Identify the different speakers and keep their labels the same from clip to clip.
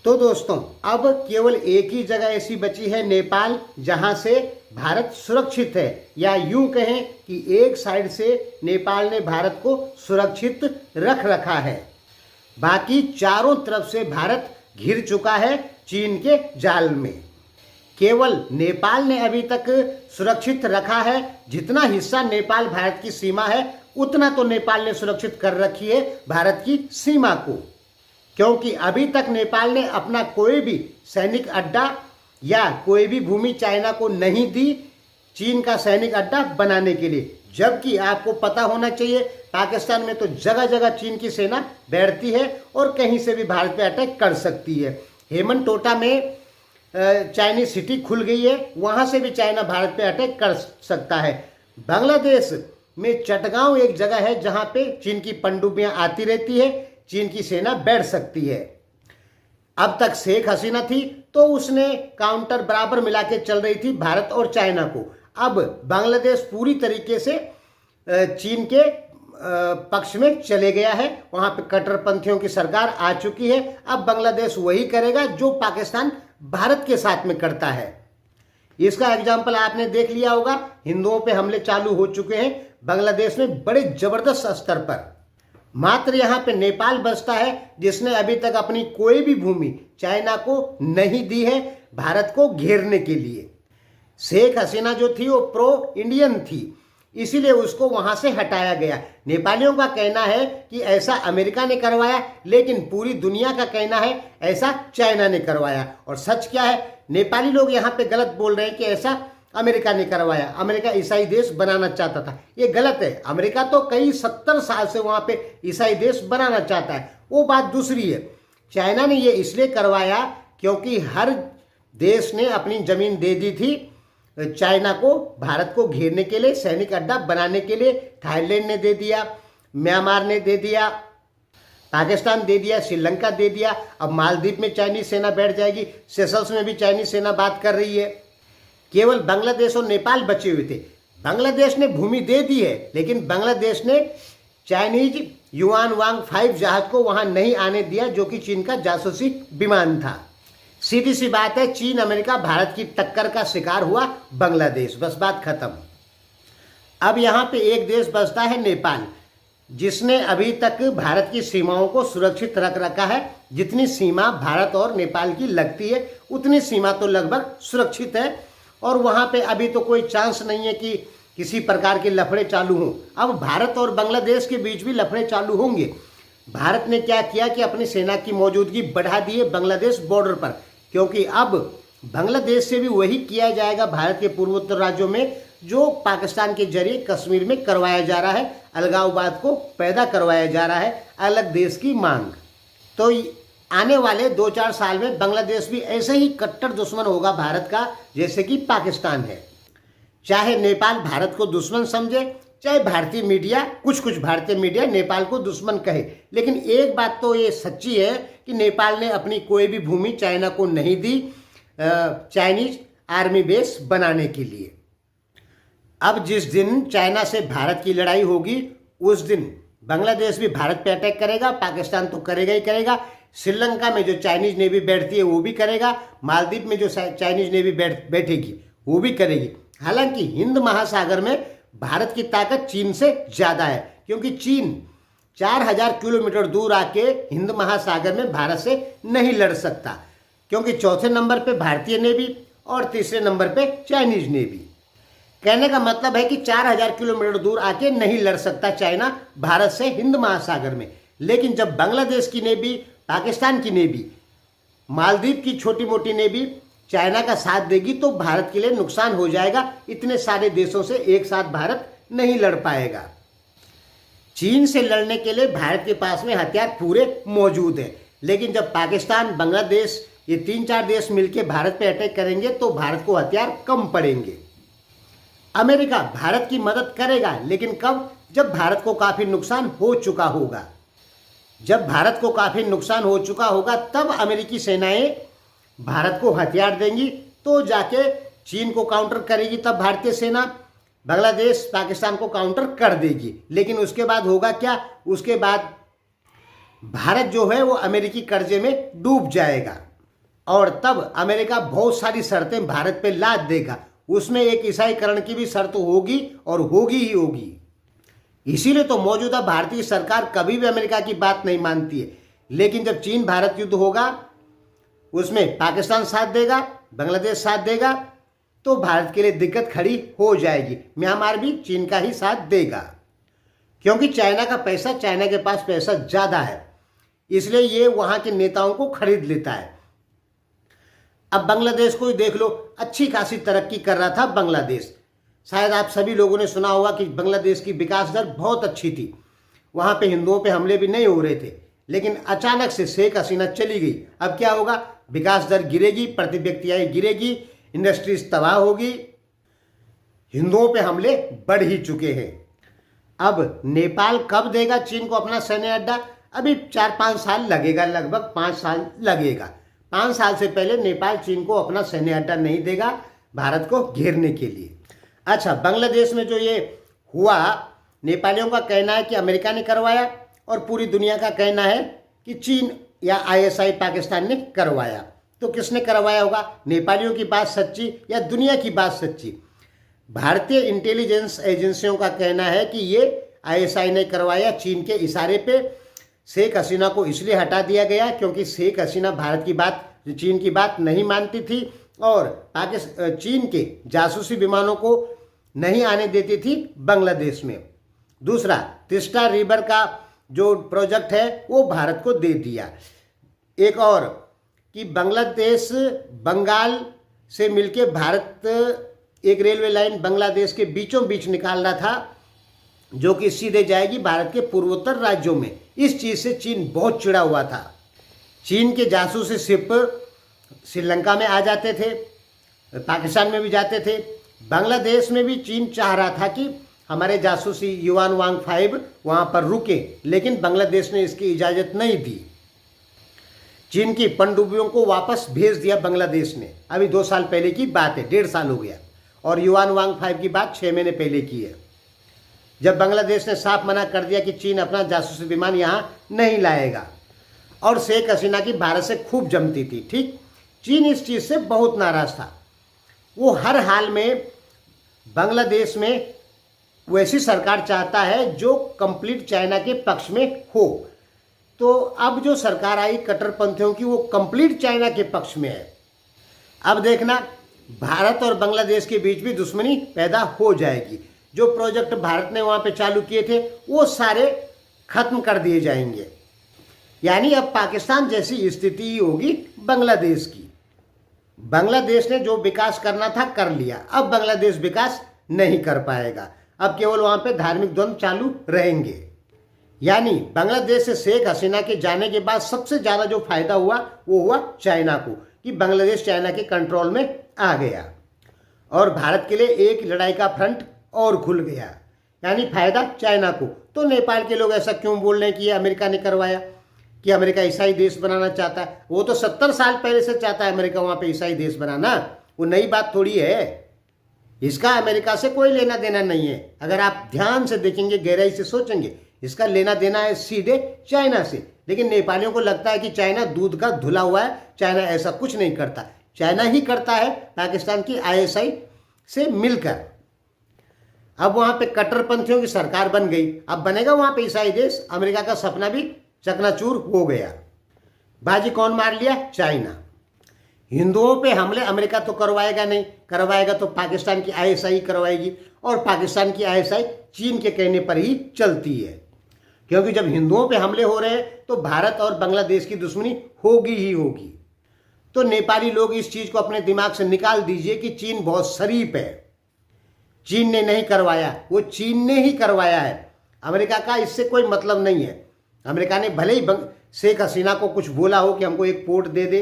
Speaker 1: तो दोस्तों, अब केवल एक ही जगह ऐसी बची है, नेपाल, जहां से भारत सुरक्षित है, या यूं कहें कि एक साइड से नेपाल ने भारत को सुरक्षित रख रखा है। बाकी चारों तरफ से भारत घिर चुका है चीन के जाल में। केवल नेपाल ने अभी तक सुरक्षित रखा है, जितना हिस्सा नेपाल भारत की सीमा है उतना तो नेपाल ने सुरक्षित कर रखी है भारत की सीमा को, क्योंकि अभी तक नेपाल ने अपना कोई भी सैनिक अड्डा या कोई भी भूमि चाइना को नहीं दी चीन का सैनिक अड्डा बनाने के लिए। जबकि आपको पता होना चाहिए, पाकिस्तान में तो जगह जगह चीन की सेना बैठती है और कहीं से भी भारत पे अटैक कर सकती है। हेमनटोटा में चाइनीज सिटी खुल गई है, वहां से भी चाइना भारत पे अटैक कर सकता है। बांग्लादेश में चटगांव एक जगह है जहां पे चीन की पनडुब्बियां आती रहती है, चीन की सेना बैठ सकती है। अब तक शेख हसीना थी तो उसने काउंटर बराबर मिला के चल रही थी भारत और चाइना को। अब बांग्लादेश पूरी तरीके से चीन के पक्ष में चले गया है, वहां पे कट्टरपंथियों की सरकार आ चुकी है। अब बांग्लादेश वही करेगा जो पाकिस्तान भारत के साथ में करता है। इसका एग्जाम्पल आपने देख लिया होगा, हिंदुओं पे हमले चालू हो चुके हैं बांग्लादेश में बड़े जबरदस्त स्तर पर। मात्र यहाँ पे नेपाल बचता है जिसने अभी तक अपनी कोई भी भूमि चाइना को नहीं दी है भारत को घेरने के लिए। शेख हसीना जो थी वो प्रो इंडियन थी, इसीलिए उसको वहां से हटाया गया। नेपालियों का कहना है कि ऐसा अमेरिका ने करवाया, लेकिन पूरी दुनिया का कहना है ऐसा चाइना ने करवाया। और सच क्या है, नेपाली लोग यहाँ पे गलत बोल रहे हैं कि ऐसा अमेरिका ने करवाया, अमेरिका ईसाई देश बनाना चाहता था। ये गलत है। अमेरिका तो कई 70 साल से वहां पे ईसाई देश बनाना चाहता है, वो बात दूसरी है। चाइना ने ये इसलिए करवाया क्योंकि हर देश ने अपनी जमीन दे दी थी चाइना को भारत को घेरने के लिए, सैनिक अड्डा बनाने के लिए। थाईलैंड ने दे दिया, म्यांमार ने दे दिया, पाकिस्तान दे दिया, श्रीलंका दे दिया। अब मालदीव में चाइनीज सेना बैठ जाएगी, सेशल्स में भी चाइनीज सेना बात कर रही है। केवल बांग्लादेश और नेपाल बचे हुए थे। बांग्लादेश ने भूमि दे दी है, लेकिन बांग्लादेश ने चाइनीज युआन वांग 5 जहाज को वहां नहीं आने दिया, जो कि चीन का जासूसी विमान था। सीधी सी बात है, चीन अमेरिका भारत की टक्कर का शिकार हुआ बांग्लादेश, बस बात खत्म। अब यहाँ पे एक देश बचता है नेपाल, जिसने अभी तक भारत की सीमाओं को सुरक्षित रख रखा है। जितनी सीमा भारत और नेपाल की लगती है उतनी सीमा तो लगभग सुरक्षित है, और वहां पे अभी तो कोई चांस नहीं है कि किसी प्रकार के लफड़े चालू हों। अब भारत और बांग्लादेश के बीच भी लफड़े चालू होंगे। भारत ने क्या किया कि अपनी सेना की मौजूदगी बढ़ा दी है बांग्लादेश बॉर्डर पर, क्योंकि अब बांग्लादेश से भी वही किया जाएगा भारत के पूर्वोत्तर राज्यों में जो पाकिस्तान के जरिए कश्मीर में करवाया जा रहा है। अलगाववाद को पैदा करवाया जा रहा है, अलग देश की मांग। तो आने वाले 2-4 साल में बांग्लादेश भी ऐसे ही कट्टर दुश्मन होगा भारत का, जैसे कि पाकिस्तान है। चाहे नेपाल भारत को दुश्मन समझे, चाहे भारतीय मीडिया, कुछ भारतीय मीडिया नेपाल को दुश्मन कहे, लेकिन एक बात तो ये सच्ची है कि नेपाल ने अपनी कोई भी भूमि चाइना को नहीं दी चाइनीज आर्मी बेस बनाने के लिए। अब जिस दिन चाइना से भारत की लड़ाई होगी, उस दिन बांग्लादेश भी भारत पे अटैक करेगा, पाकिस्तान तो करेगा ही करेगा। श्रीलंका में जो चाइनीज नेवी बैठती है वो भी करेगा, मालदीव में जो चाइनीज नेवी बैठेगी वो भी करेगी। हालांकि हिंद महासागर में भारत की ताकत चीन से ज़्यादा है, क्योंकि चीन 4000 किलोमीटर दूर आके हिंद महासागर में भारत से नहीं लड़ सकता, क्योंकि चौथे नंबर पे भारतीय नेवी और तीसरे नंबर पे चाइनीज नेवी। कहने का मतलब है कि 4000 किलोमीटर दूर आके नहीं लड़ सकता चाइना भारत से हिंद महासागर में। लेकिन जब बांग्लादेश की नेवी, पाकिस्तान की नेवी, मालदीव की छोटी मोटी नेवी चाइना का साथ देगी तो भारत के लिए नुकसान हो जाएगा। इतने सारे देशों से एक साथ भारत नहीं लड़ पाएगा। चीन से लड़ने के लिए भारत के पास में हथियार पूरे मौजूद हैं, लेकिन जब पाकिस्तान, बांग्लादेश, ये 3-4 देश मिलकर भारत पे अटैक करेंगे तो भारत को हथियार कम पड़ेंगे। अमेरिका भारत की मदद करेगा, लेकिन कब? जब भारत को काफी नुकसान हो चुका होगा। जब भारत को काफी नुकसान हो चुका होगा तब अमेरिकी सेनाएं भारत को हथियार देंगी, तो जाके चीन को काउंटर करेगी, तब भारतीय सेना बांग्लादेश, पाकिस्तान को काउंटर कर देगी। लेकिन उसके बाद होगा क्या? उसके बाद भारत जो है वो अमेरिकी कर्जे में डूब जाएगा। और तब अमेरिका बहुत सारी शर्तें भारत पे लाद देगा। उसमें एक ईसाईकरण की भी शर्त होगी और होगी ही होगी। इसीलिए तो मौजूदा भारतीय सरकार कभी भी अमेरिका की बात नहीं मानती है। लेकिन जब चीन भारत युद्ध होगा, उसमें पाकिस्तान साथ देगा, बांग्लादेश साथ देगा, तो भारत के लिए दिक्कत खड़ी हो जाएगी। म्यांमार भी चीन का ही साथ देगा, क्योंकि चाइना का पैसा, चाइना के पास पैसा ज़्यादा है, इसलिए ये वहाँ के नेताओं को खरीद लेता है। अब बांग्लादेश को ही देख लो, अच्छी खासी तरक्की कर रहा था बांग्लादेश। शायद आप सभी लोगों ने सुना होगा कि बांग्लादेश की विकास दर बहुत अच्छी थी, वहाँ पे हिंदुओं पे हमले भी नहीं हो रहे थे। लेकिन अचानक से शेख हसीना चली गई, अब क्या होगा? विकास दर गिरेगी, प्रति व्यक्ति आय गिरेगी, इंडस्ट्रीज तबाह होगी, हिंदुओं पे हमले बढ़ ही चुके हैं। अब नेपाल कब देगा चीन को अपना सैन्य अड्डा? अभी 4-5 साल लगेगा, लगभग 5 साल लगेगा। 5 साल से पहले नेपाल चीन को अपना सैन्य अड्डा नहीं देगा भारत को घेरने के लिए। अच्छा, बांग्लादेश में जो ये हुआ, नेपालियों का कहना है कि अमेरिका ने करवाया और पूरी दुनिया का कहना है कि चीन या आईएसआई पाकिस्तान ने करवाया। तो किसने करवाया होगा? नेपालियों की बात सच्ची या दुनिया की बात सच्ची? भारतीय इंटेलिजेंस एजेंसियों का कहना है कि ये आईएसआई ने करवाया, चीन के इशारे पे। शेख हसीना को इसलिए हटा दिया गया क्योंकि शेख हसीना भारत की बात, चीन की बात नहीं मानती थी और चीन के जासूसी विमानों को नहीं आने देती थी बांग्लादेश में। दूसरा, तिस्ता रिवर का जो प्रोजेक्ट है वो भारत को दे दिया। एक और कि बांग्लादेश बंगाल से मिलके भारत एक रेलवे लाइन बांग्लादेश के बीचों बीच निकाल रहा था, जो कि सीधे जाएगी भारत के पूर्वोत्तर राज्यों में। इस चीज़ से चीन बहुत चिढ़ा हुआ था। चीन के जासूसी शिप श्रीलंका में आ जाते थे, पाकिस्तान में भी जाते थे, बांग्लादेश में भी चीन चाह रहा था कि हमारे जासूसी युआन वांग 5 वहाँ पर रुके, लेकिन बांग्लादेश ने इसकी इजाज़त नहीं दी। चीन की पनडुब्बियों को वापस भेज दिया बांग्लादेश ने। अभी 2 साल पहले की बात है, 1.5 साल हो गया। और युआन वांग 5 की बात 6 महीने पहले की है, जब बांग्लादेश ने साफ मना कर दिया कि चीन अपना जासूसी विमान यहाँ नहीं लाएगा। और शेख हसीना की भारत से खूब जमती थी। ठीक, चीन इस चीज़ से बहुत नाराज़ था। वो हर हाल में बांग्लादेश में वैसी सरकार चाहता है जो कंप्लीट चाइना के पक्ष में हो। तो अब जो सरकार आई कट्टरपंथियों की, वो कंप्लीट चाइना के पक्ष में है। अब देखना, भारत और बांग्लादेश के बीच भी दुश्मनी पैदा हो जाएगी। जो प्रोजेक्ट भारत ने वहाँ पे चालू किए थे वो सारे खत्म कर दिए जाएंगे। यानी अब पाकिस्तान जैसी स्थिति होगी बांग्लादेश की। बांग्लादेश ने जो विकास करना था कर लिया, अब बांग्लादेश विकास नहीं कर पाएगा। अब केवल वहाँ पे धार्मिक द्वंद्व चालू रहेंगे। यानी बांग्लादेश से शेख हसीना के जाने के बाद सबसे ज़्यादा जो फायदा हुआ वो हुआ चाइना को, कि बांग्लादेश चाइना के कंट्रोल में आ गया और भारत के लिए एक लड़ाई का फ्रंट और खुल गया। यानी फायदा चाइना को। तो नेपाल के लोग ऐसा क्यों बोल रहे हैं कि ये अमेरिका ने करवाया, कि अमेरिका ईसाई देश बनाना चाहता है? वो तो 70 साल पहले से चाहता है अमेरिका वहाँ पे ईसाई देश बनाना। वो नई बात थोड़ी है। इसका अमेरिका से कोई लेना देना नहीं है। अगर आप ध्यान से देखेंगे, गहराई से सोचेंगे, इसका लेना देना है सीधे चाइना से। लेकिन नेपालियों को लगता है कि चाइना दूध का धुला हुआ है, चाइना ऐसा कुछ नहीं करता। चाइना ही करता है पाकिस्तान की आईएसआई से मिलकर। अब वहाँ पे कट्टरपंथियों की सरकार बन गई, अब बनेगा वहाँ पे ईसाई देश। अमेरिका का सपना भी चकनाचूर हो गया। बाजी कौन मार लिया? चाइना। हिंदुओं पे हमले अमेरिका तो करवाएगा नहीं, करवाएगा तो पाकिस्तान की आईएसआई करवाएगी। और पाकिस्तान की आईएसआई चीन के कहने पर ही चलती है, क्योंकि जब हिंदुओं पे हमले हो रहे हैं तो भारत और बांग्लादेश की दुश्मनी होगी ही होगी। तो नेपाली लोग इस चीज़ को अपने दिमाग से निकाल दीजिए कि चीन बहुत शरीफ है। चीन ने नहीं करवाया, वो चीन ने ही करवाया है। अमेरिका का इससे कोई मतलब नहीं है। अमेरिका ने भले ही शेख हसीना को कुछ बोला हो कि हमको एक पोर्ट दे दे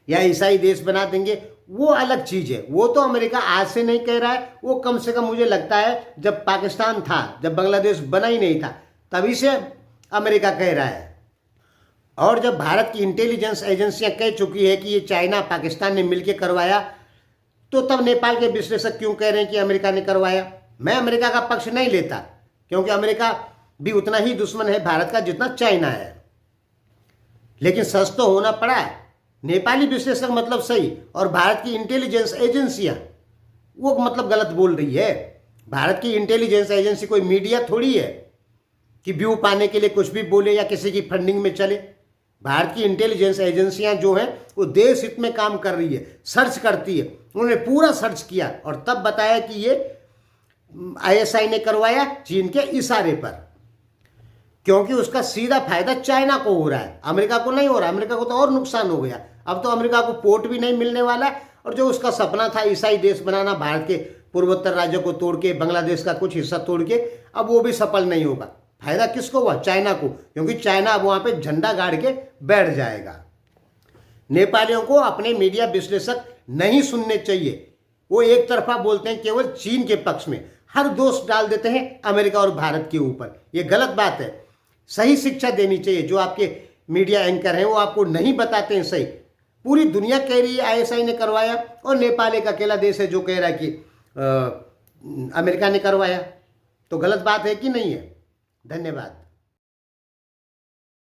Speaker 1: या ईसाई देश बना देंगे, वो अलग चीज़ है। वो तो अमेरिका आज से नहीं कह रहा है, वो कम से कम मुझे लगता है जब पाकिस्तान था, जब बांग्लादेश बना ही नहीं था, तभी से अमेरिका कह रहा है। और जब भारत की इंटेलिजेंस एजेंसियां कह चुकी है कि ये चाइना पाकिस्तान ने मिलकर करवाया, तो तब नेपाल के विश्लेषक क्यों कह रहे हैं कि अमेरिका ने करवाया? मैं अमेरिका का पक्ष नहीं लेता, क्योंकि अमेरिका भी उतना ही दुश्मन है भारत का जितना चाइना है। लेकिन सच तो होना पड़ा है। नेपाली विश्लेषक मतलब सही, और भारत की इंटेलिजेंस एजेंसियां वो मतलब गलत बोल रही है। भारत की इंटेलिजेंस एजेंसी कोई मीडिया थोड़ी है कि व्यू पाने के लिए कुछ भी बोले या किसी की फंडिंग में चले। भारत की इंटेलिजेंस एजेंसियां जो हैं वो देश हित में काम कर रही है, सर्च करती है। उन्होंने पूरा सर्च किया और तब बताया कि ये आईएसआई ने करवाया चीन के इशारे पर, क्योंकि उसका सीधा फायदा चाइना को हो रहा है, अमेरिका को नहीं हो रहा। अमेरिका को तो और नुकसान हो गया। अब तो अमेरिका को पोर्ट भी नहीं मिलने वाला है, और जो उसका सपना था ईसाई देश बनाना, भारत के पूर्वोत्तर राज्यों को तोड़ के, बांग्लादेश का कुछ हिस्सा तोड़ के, अब वो भी सफल नहीं होगा। फायदा किसको हुआ? चाइना को, क्योंकि चाइना अब वहां पे झंडा गाड़ के बैठ जाएगा। नेपालियों को अपने मीडिया विश्लेषक नहीं सुनने चाहिए। वो एक तरफा बोलते हैं, केवल चीन के पक्ष में, हर दोष डाल देते हैं अमेरिका और भारत के ऊपर। ये गलत बात है। सही शिक्षा देनी चाहिए। जो आपके मीडिया एंकर हैं वो आपको नहीं बताते हैं सही। पूरी दुनिया कह रही है आईएसआई ने करवाया, और नेपाल एक अकेला देश है जो कह रहा है कि अमेरिका ने करवाया। तो गलत बात है कि नहीं है? धन्यवाद।